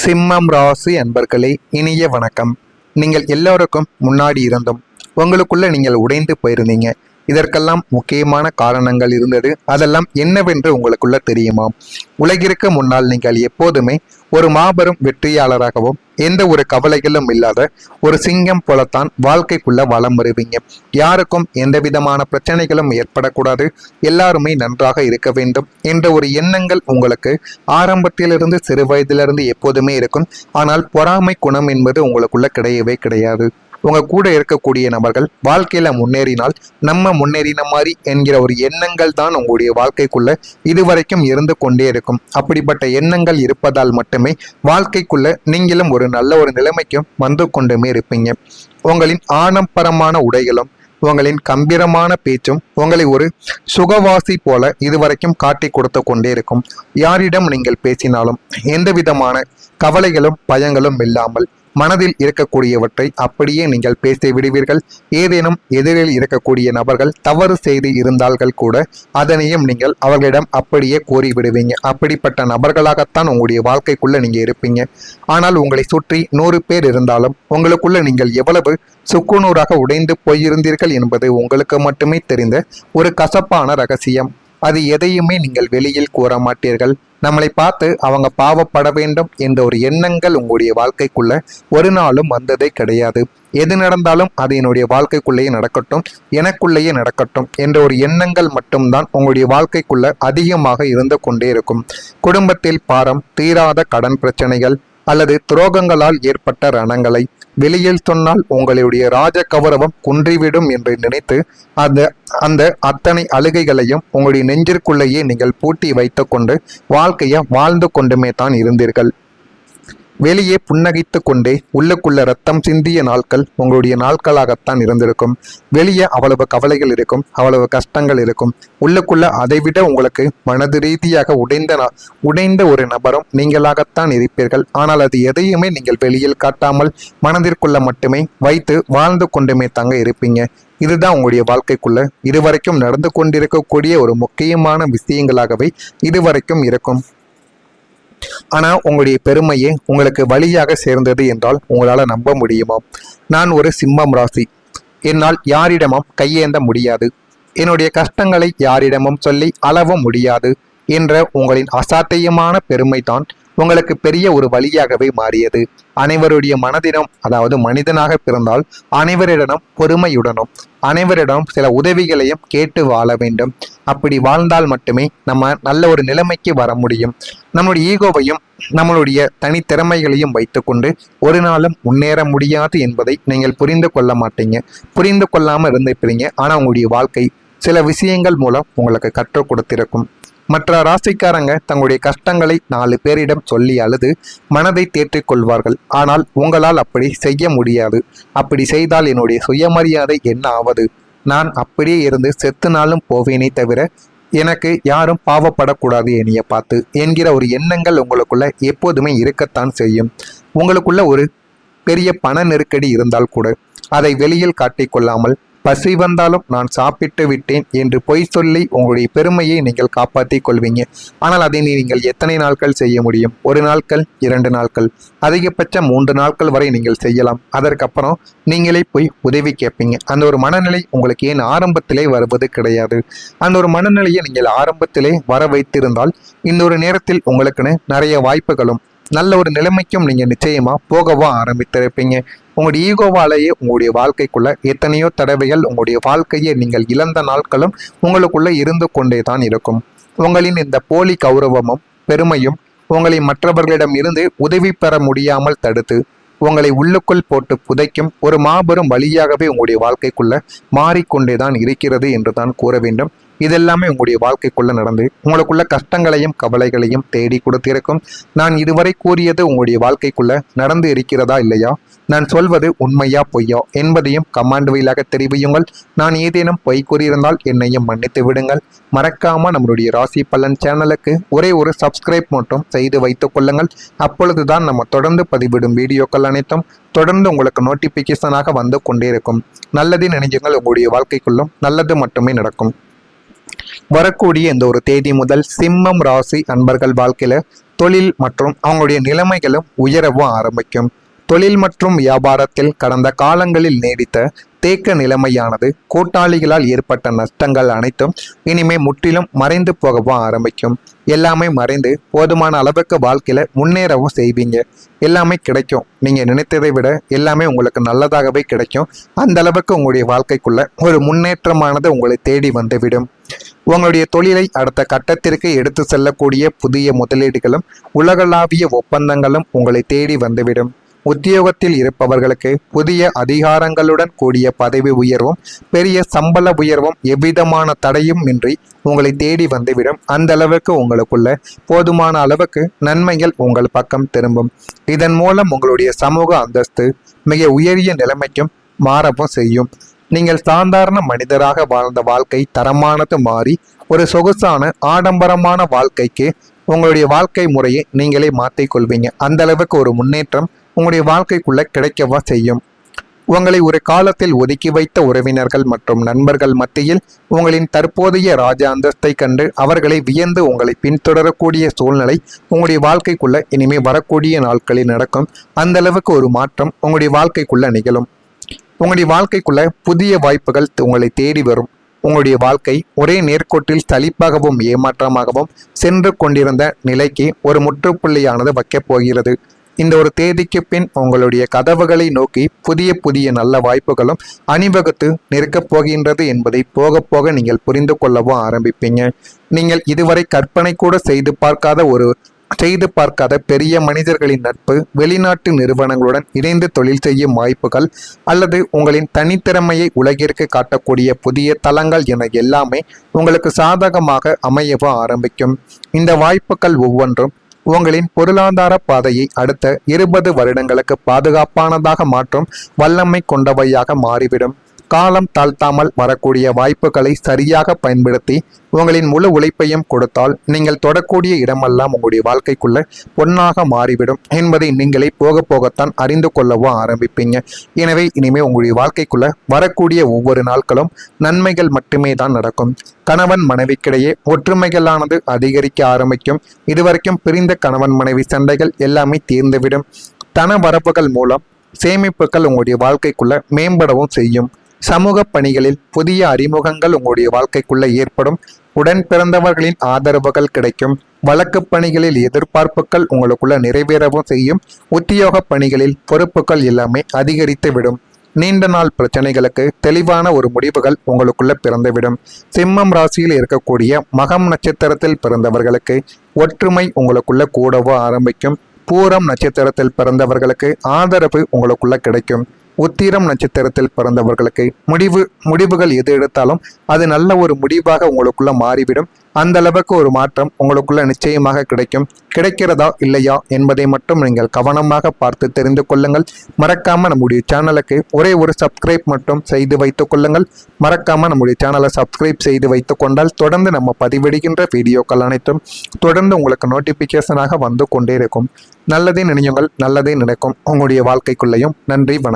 சிம்மம் ராசி அன்பர்களே, இனிய வணக்கம். நீங்கள் எல்லோருக்கும் முன்னாடி இருந்தும் உங்களுக்குள்ள நீங்கள் உடைந்து போயிருந்தீங்க. இதற்கெல்லாம் முக்கியமான காரணங்கள் இருந்தது. அதெல்லாம் என்னவென்று உங்களுக்குள்ள தெரியுமா? உலகிற்கு முன்னால் நீங்கள் எப்போதுமே ஒரு மாபெரும் வெற்றியாளராகவும் எந்த ஒரு கவலைகளும் இல்லாத ஒரு சிங்கம் போலத்தான் வாழ்க்கைக்குள்ள வலம் வருவீங்க. யாருக்கும் எந்த விதமான பிரச்சனைகளும் ஏற்படக்கூடாது, எல்லாருமே நன்றாக இருக்க வேண்டும் என்ற ஒரு எண்ணங்கள் உங்களுக்கு ஆரம்பத்திலிருந்து சிறு வயதிலிருந்து எப்போதுமே இருக்கும். ஆனால் பொறாமை குணம் என்பது உங்களுக்குள்ள கிடையவே கிடையாது. உங்க கூட இருக்கக்கூடிய நபர்கள் வாழ்க்கையில முன்னேறினால் நம்ம முன்னேறின மாதிரி என்கிற ஒரு எண்ணங்கள் தான் உங்களுடைய வாழ்க்கைக்குள்ள இதுவரைக்கும் இருந்து கொண்டே இருக்கும். அப்படிப்பட்ட எண்ணங்கள் இருப்பதால் மட்டுமே வாழ்க்கைக்குள்ள நீங்களும் ஒரு நல்ல ஒரு நிலைமைக்கும் வந்து கொண்டுமே இருப்பீங்க. உங்களின் ஆடம்பரமான உடைகளும் உங்களின் கம்பீரமான பேச்சும் உங்களை ஒரு சுகவாசி போல இதுவரைக்கும் காட்டி கொடுத்து கொண்டே இருக்கும். யாரிடம் நீங்கள் பேசினாலும் எந்த விதமான கவலைகளும் பயங்களும் இல்லாமல் மனதில் இருக்கக்கூடியவற்றை அப்படியே நீங்கள் பேசி விடுவீர்கள். ஏதேனும் எதிரில் இருக்கக்கூடிய நபர்கள் தவறு செய்து இருந்தால்கள் கூட அதனையும் நீங்கள் அவர்களிடம் அப்படியே கூறி விடுவீங்க. அப்படிப்பட்ட நபர்களாகத்தான் உங்களுடைய வாழ்க்கைக்குள்ள நீங்க இருப்பீங்க. ஆனால் உங்களை சுற்றி 100 பேர் இருந்தாலும் உங்களுக்குள்ள நீங்கள் எவ்வளவு சுக்குநூறாக உடைந்து போயிருந்தீர்கள் என்பது உங்களுக்கு மட்டுமே தெரிந்த ஒரு கசப்பான ரகசியம். அது எதையுமே நீங்கள் வெளியில் கூற மாட்டீர்கள். நம்மளை பார்த்து அவங்க பாவப்பட வேண்டும் என்ற ஒரு எண்ணங்கள் உங்களுடைய வாழ்க்கைக்குள்ள ஒரு நாளும் வந்ததே கிடையாது. எது நடந்தாலும் அது என்னுடைய வாழ்க்கைக்குள்ளேயே நடக்கட்டும், எனக்குள்ளேயே நடக்கட்டும் என்ற ஒரு எண்ணங்கள் மட்டும்தான் உங்களுடைய வாழ்க்கைக்குள்ள அதிகமாக இருந்து கொண்டே இருக்கும். குடும்பத்தில் பாரம், தீராத கடன் பிரச்சனைகள் அல்லது துரோகங்களால் ஏற்பட்ட ரணங்களை வெளியில் சொன்னால் உங்களுடைய ராஜ கௌரவம் குன்றிவிடும் என்று நினைத்து அந்த அத்தனை அழுகைகளையும் உங்களுடைய நெஞ்சிற்குள்ளேயே நீங்கள் பூட்டி வைத்து கொண்டு வாழ்க்கையை வாழ்ந்து கொண்டுமே தான் இருந்தீர்கள். வெளியே புன்னகைத்து கொண்டே உள்ளுக்குள்ள ரத்தம் சிந்திய நாட்கள் உங்களுடைய நாட்களாகத்தான் இருந்திருக்கும். வெளியே அவ்வளவு கவலைகள் இருக்கும், அவ்வளவு கஷ்டங்கள் இருக்கும். உள்ளுக்குள்ள அதைவிட உங்களுக்கு மனது ரீதியாக உடைந்த ஒரு நபரும் நீங்களாகத்தான் இருப்பீர்கள். ஆனால் அது எதையுமே நீங்கள் வெளியில் காட்டாமல் மனதிற்குள்ள மட்டுமே வைத்து வாழ்ந்து கொண்டுமே தாங்க இருப்பீங்க. இதுதான் உங்களுடைய வாழ்க்கைக்குள்ள இதுவரைக்கும் நடந்து கொண்டிருக்கக்கூடிய ஒரு முக்கியமான விஷயங்களாகவே இதுவரைக்கும் இருக்கும். ஆனா உங்களுடைய பெருமையே உங்களுக்கு வழியாக சேர்ந்தது என்றால் உங்களால நம்ப முடியுமா? நான் ஒரு சிம்மம் ராசி. என்னால் யாரிடமும் கையேந்த முடியாது, என்னுடைய கஷ்டங்களை யாரிடமும் சொல்லி அளவும் முடியாது என்ற உங்களின் அசாத்தியமான பெருமை தான் உங்களுக்கு பெரிய ஒரு வழியாகவே மாறியது. அனைவருடைய மனதிடம், அதாவது மனிதனாக பிறந்தால் அனைவரிடமும் பொறுமையுடனும் அனைவரிடம் சில உதவிகளையும் கேட்டு வாழ வேண்டும். அப்படி வாழ்ந்தால் மட்டுமே நம்ம நல்ல ஒரு நிலைமைக்கு வர முடியும். நம்மளுடைய ஈகோவையும் நம்மளுடைய தனித்திறமைகளையும் வைத்துக்கொண்டு ஒரு நாளும் முன்னேற முடியாது என்பதை நீங்கள் புரிந்து கொள்ள மாட்டீங்க. புரிந்து கொள்ளாமல் இருந்திருப்பீங்க. ஆனால் உங்களுடைய வாழ்க்கை சில விஷயங்கள் மூலம் உங்களுக்கு கற்றுக் கொடுத்திருக்கும். மற்ற ராசிக்காரங்க தங்களுடைய கஷ்டங்களை 4 பேரிடம் சொல்லி அழுது மனதை தேற்றிக் கொள்வார்கள். ஆனால் உங்களால் அப்படி செய்ய முடியாது. அப்படி செய்தால் என்னுடைய சுயமரியாதை என்ன ஆவது? நான் அப்படியே இருந்து செத்துனாலும் போவேனே தவிர எனக்கு யாரும் பாவப்படக்கூடாது என்னைய பார்த்து என்கிற ஒரு எண்ணங்கள் உங்களுக்குள்ள எப்போதுமே இருக்கத்தான் செய்யும். உங்களுக்குள்ள ஒரு பெரிய பண நெருக்கடி இருந்தால் கூட அதை வெளியில் காட்டிக்கொள்ளாமல் பசி வந்தாலும் நான் சாப்பிட்டு விட்டேன் என்று பொய் சொல்லி உங்களுடைய பெருமையை நீங்கள் காப்பாற்றி கொள்வீங்க. ஆனால் அதை நீங்கள் எத்தனை நாட்கள் செய்ய முடியும்? 1 நாட்கள், 2 நாட்கள், அதிகபட்சம் 3 நாட்கள் வரை நீங்கள் செய்யலாம். அதற்கப்புறம் நீங்களே போய் உதவி கேட்பீங்க. அந்த ஒரு மனநிலை உங்களுக்கு ஏன் ஆரம்பத்திலே வருவது கிடையாது? அந்த ஒரு மனநிலையை நீங்கள் ஆரம்பத்திலே வர வைத்திருந்தால் இந்த ஒரு நேரத்தில் உங்களுக்குன்னு நிறைய வாய்ப்புகளும் நல்ல ஒரு நிலைமைக்கும் நீங்கள் நிச்சயமா போகவா ஆரம்பித்திருப்பீங்க. உங்களுடைய ஈகோவாலேயே உங்களுடைய வாழ்க்கைக்குள்ள எத்தனையோ தடவைகள் உங்களுடைய வாழ்க்கையை நீங்கள் இழந்த நாட்களும் உங்களுக்குள்ள இருந்து கொண்டே தான் இருக்கும். உங்களின் இந்த போலி கௌரவமும் பெருமையும் உங்களை மற்றவர்களிடம் இருந்து உதவி பெற முடியாமல் தடுத்து உங்களை உள்ளுக்குள் போட்டு புதைக்கும் ஒரு மாபெரும் வழியாகவே உங்களுடைய வாழ்க்கைக்குள்ள மாறிக்கொண்டே தான் இருக்கிறது என்று தான் கூற வேண்டும். இதெல்லாமே உங்களுடைய வாழ்க்கைக்குள்ள நடந்து உங்களுக்குள்ள கஷ்டங்களையும் கவலைகளையும் தேடி கொடுத்திருக்கும். நான் இதுவரை கூறியது உங்களுடைய வாழ்க்கைக்குள்ள நடந்து இருக்கிறதா இல்லையா? நான் சொல்வது உண்மையா பொய்யா என்பதையும் கமெண்ட் வாயிலாக தெரிவியுங்கள். நான் ஏதேனும் பொய் கூறியிருந்தால் என்னையும் மன்னித்து விடுங்கள். மறக்காம நம்மளுடைய ராசி பலன் சேனலுக்கு ஒரே ஒரு சப்ஸ்கிரைப் மட்டும் செய்து வைத்துக் கொள்ளுங்கள். அப்பொழுதுதான் நம்ம தொடர்ந்து பதிவிடும் வீடியோக்கள் அனைத்தும் தொடர்ந்து உங்களுக்கு நோட்டிபிகேஷனாக வந்து கொண்டே இருக்கும். நல்லது நினைஞ்சுங்கள். உங்களுடைய வாழ்க்கைக்குள்ளும் நல்லது மட்டுமே நடக்கும். வரக்கூடிய இந்த ஒரு தேதி முதல் சிம்மம் ராசி அன்பர்கள் வாழ்க்கையில தொழில் மற்றும் அவங்களுடைய நிலைமைகளும் உயரவும் ஆரம்பிக்கும். தொழில் மற்றும் வியாபாரத்தில் கடந்த காலங்களில் நீடித்த தேக்க நிலைமையானது கூட்டாளிகளால் ஏற்பட்ட நஷ்டங்கள் அனைத்தும் இனிமே முற்றிலும் மறைந்து போகவும் ஆரம்பிக்கும். எல்லாமே மறைந்து போதுமான அளவுக்கு வாழ்க்கையில முன்னேறவும் செய்வீங்க. எல்லாமே கிடைக்கும். நீங்க நினைத்ததை விட எல்லாமே உங்களுக்கு நல்லதாகவே கிடைக்கும். அந்த அளவுக்கு உங்களுடைய வாழ்க்கைக்குள்ள ஒரு முன்னேற்றமானது உங்களை தேடி வந்துவிடும். உங்களுடைய தொழிலை அடுத்த கட்டத்திற்கு எடுத்து செல்லக்கூடிய புதிய முதலீடுகளும் உலகளாவிய ஒப்பந்தங்களும் உங்களை தேடி வந்துவிடும். உத்தியோகத்தில் இருப்பவர்களுக்கு புதிய அதிகாரங்களுடன் கூடிய பதவி உயர்வும் பெரிய சம்பள உயர்வும் எவ்விதமான தடையும் இன்றி உங்களை தேடி வந்துவிடும். அந்த அளவுக்கு உங்களுக்குள்ள போதுமான அளவுக்கு நன்மைகள் உங்கள் பக்கம் திரும்பும். இதன் மூலம் உங்களுடைய சமூக அந்தஸ்து மிக உயரிய நிலைமைக்கும் மாறவும் செய்யும். நீங்கள் சாதாரண மனிதராக வாழ்ந்த வாழ்க்கை தரமானது மாறி ஒரு சொகுசான ஆடம்பரமான வாழ்க்கைக்கு உங்களுடைய வாழ்க்கை முறையை நீங்களே மாற்றிக்கொள்வீங்க. அந்த அளவுக்கு ஒரு முன்னேற்றம் உங்களுடைய வாழ்க்கைக்குள்ள கிடைக்கவா செய்யும். உங்களை ஒரு காலத்தில் ஒதுக்கி வைத்த உறவினர்கள் மற்றும் நண்பர்கள் மத்தியில் உங்களின் தற்போதைய ராஜ அந்தஸ்தை கண்டு அவர்களை வியந்து உங்களை பின்தொடரக்கூடிய சூழ்நிலை உங்களுடைய வாழ்க்கைக்குள்ள இனிமே வரக்கூடிய நாட்களில் நடக்கும். அந்த அளவுக்கு ஒரு மாற்றம் உங்களுடைய வாழ்க்கைக்குள்ள நிகழும். உங்களுடைய வாழ்க்கைக்குள்ள புதிய வாய்ப்புகள் உங்களை தேடி வரும். உங்களுடைய வாழ்க்கை ஒரே நேர்கோட்டில் சலிப்பாகவும் ஏமாற்றமாகவும் சென்று கொண்டிருந்த நிலைக்கு ஒரு முற்றுப்புள்ளியானது வைக்கப் போகிறது. இந்த ஒரு தேதிக்கு பின் உங்களுடைய கதவுகளை நோக்கி புதிய புதிய நல்ல வாய்ப்புகளும் அணிவகுத்து நிற்கப் போகின்றது என்பதை போக போக நீங்கள் புரிந்து கொள்ளவும் ஆரம்பிப்பீங்க. நீங்கள் இதுவரை கற்பனை கூட செய்து பார்க்காத பெரிய மனிதர்களின் நட்பு, வெளிநாட்டு நிறுவனங்களுடன் இணைந்து தொழில் செய்யும் வாய்ப்புகள் அல்லது உங்களின் தனித்திறமையை உலகிற்கு காட்டக்கூடிய புதிய தளங்கள் என எல்லாமே உங்களுக்கு சாதகமாக அமையவும் ஆரம்பிக்கும். இந்த வாய்ப்புகள் ஒவ்வொன்றும் உங்களின் பொருளாதார பாதையை அடுத்த 20 வருடங்களுக்கு பாதுகாப்பானதாக மாற்றும் வல்லமை கொண்டவையாக மாறிவிடும். காலம் தாழ்த்தாமல் வரக்கூடிய வாய்ப்புகளை சரியாக பயன்படுத்தி உங்களின் முழு உழைப்பையும் கொடுத்தால் நீங்கள் தொடக்கூடிய இடமெல்லாம் உங்களுடைய வாழ்க்கைக்குள்ள பொன்னாக மாறிவிடும் என்பதை நீங்களே போக போகத்தான் அறிந்து கொள்ளவும் ஆரம்பிப்பீங்க. எனவே இனிமே உங்களுடைய வாழ்க்கைக்குள்ள வரக்கூடிய ஒவ்வொரு நாட்களும் நன்மைகள் மட்டுமே தான் நடக்கும். கணவன் மனைவிக்கிடையே ஒற்றுமைகளானது அதிகரிக்க ஆரம்பிக்கும். இதுவரைக்கும் பிரிந்த கணவன் மனைவி சண்டைகள் எல்லாமே தீர்ந்துவிடும். தன வரப்புகள் மூலம் சேமிப்புகள் உங்களுடைய வாழ்க்கைக்குள்ள மேம்படவும் செய்யும். சமூக பணிகளில் புதிய அறிமுகங்கள் உங்களுடைய வாழ்க்கைக்குள்ள ஏற்படும். உடன் பிறந்தவர்களின் ஆதரவுகள் கிடைக்கும். வழக்கு பணிகளில் எதிர்பார்ப்புகள் உங்களுக்குள்ள நிறைவேறவும் செய்யும். உத்தியோக பணிகளில் பொறுப்புகள் எல்லாமே அதிகரித்து விடும். நீண்ட நாள் பிரச்சனைகளுக்கு தெளிவான ஒரு முடிவுகள் உங்களுக்குள்ள பிறந்துவிடும். சிம்மம் ராசியில் இருக்கக்கூடிய மகம் நட்சத்திரத்தில் பிறந்தவர்களுக்கு ஒற்றுமை உங்களுக்குள்ள கூடவோ ஆரம்பிக்கும். பூரம் நட்சத்திரத்தில் பிறந்தவர்களுக்கு ஆதரவு உங்களுக்குள்ள கிடைக்கும். உத்திரம் நட்சத்திரத்தில் பிறந்தவர்களுக்கு முடிவுகள் எது எடுத்தாலும் அது நல்ல ஒரு முடிவாக உங்களுக்குள்ள மாறிவிடும். அந்த அளவுக்கு ஒரு மாற்றம் உங்களுக்குள்ள நிச்சயமாக கிடைக்கும். கிடைக்கிறதா இல்லையா என்பதை மட்டும் நீங்கள் கவனமாக பார்த்து தெரிந்து கொள்ளுங்கள். மறக்காம நம்முடைய சேனலுக்கு ஒரே ஒரு சப்ஸ்கிரைப் மட்டும் செய்து வைத்துக் கொள்ளுங்கள். மறக்காம நம்முடைய சேனலை சப்ஸ்கிரைப் செய்து வைத்துக் கொண்டால் தொடர்ந்து நம்ம பதிவிடுகின்ற வீடியோக்கள் அனைத்தும் தொடர்ந்து உங்களுக்கு நோட்டிபிகேஷனாக வந்து கொண்டே இருக்கும். நல்லதே நினையுங்கள், நல்லதே நடக்கும் உங்களுடைய வாழ்க்கைக்குள்ளேயும். நன்றி, வணக்கம்.